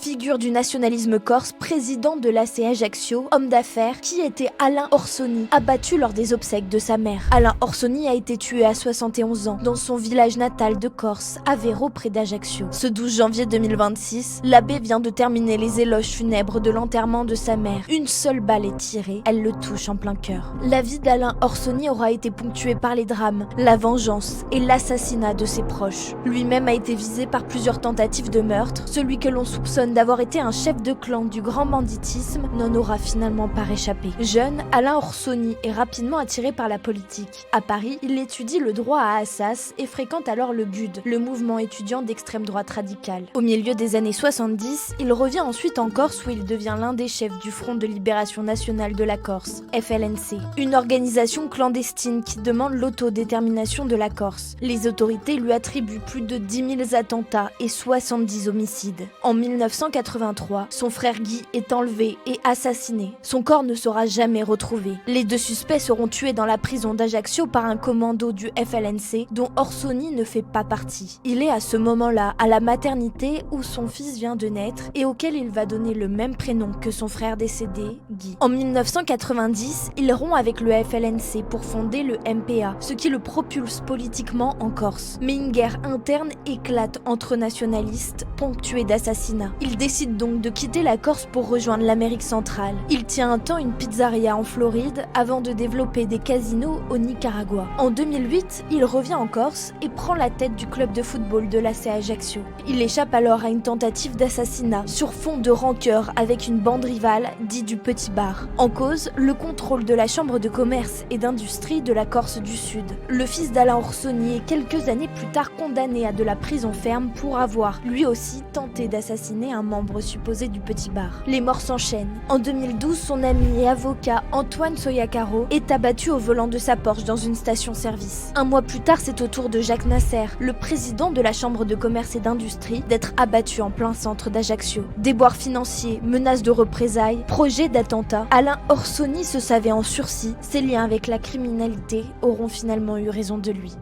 figure du nationalisme corse, président de l'AC Ajaccio, homme d'affaires, qui était Alain Orsoni, abattu lors des obsèques de sa mère. Alain Orsoni a été tué à 71 ans dans son village natal de Corse, Aveiro près d'Ajaccio. Ce 12 janvier 2026, l'abbé vient de terminer les éloges funèbres de l'enterrement de sa mère. Une seule balle est tirée, elle le touche en plein cœur. La vie d'Alain Orsoni aura été ponctuée par les drames, la vengeance et l'assassinat de ses proches. Lui-même a été visé par plusieurs tentatives de meurtre. Celui que l'on soupçonne d'avoir été un chef de clan du grand banditisme n'en aura finalement pas réchappé. Jeune, Alain Orsoni est rapidement attiré par la politique. À Paris, il étudie le droit à Assas et fréquente alors le GUD, le mouvement étudiant d'extrême droite radicale. Au milieu des années 70, il revient ensuite en Corse où il devient l'un des chefs du Front de Libération Nationale de la Corse, FLNC, une organisation clandestine qui demande l'autodétermination de la Corse. Les autorités lui attribuent plus de 10 000 attentats et 70 homicides. En 1983, son frère Guy est enlevé et assassiné. Son corps ne sera jamais retrouvé. Les deux suspects seront tués dans la prison d'Ajaccio par un commando du FLNC dont Orsoni ne fait pas partie. Il est à ce moment-là à la maternité où son fils vient de naître et auquel il va donner le même prénom que son frère décédé, Guy. En 1990, il rompt avec le FLNC pour fonder le MPA, ce qui le propulse politiquement en Corse. Mais une guerre interne éclate entre nationalistes, ponctuée d'assassinats. Il décide donc de quitter la Corse pour rejoindre l'Amérique centrale. Il tient un temps une pizzeria en Floride avant de développer des casinos au Nicaragua. En 2008, il revient en Corse et prend la tête du club de football de l'AC Ajaccio. Il échappe alors à une tentative d'assassinat sur fond de rancœur avec une bande rivale dite du Petit Bar. En cause, le contrôle de la chambre de commerce et d'industrie de la Corse du Sud. Le fils d'Alain Orsoni est quelques années plus tard condamné à de la prison ferme pour avoir, lui aussi, tenté d'assassiner un membre supposé du Petit Bar. Les morts s'enchaînent. En 2012, son ami et avocat Antoine Soyacaro est abattu au volant de sa Porsche dans une station-service. Un mois plus tard, c'est au tour de Jacques Nasser, le président de la chambre de commerce et d'industrie, d'être abattu en plein centre d'Ajaccio. Déboires financiers, menaces de représailles, projets d'attentat. Alain Orsoni se savait en sursis. Ses liens avec la criminalité auront finalement eu raison de lui.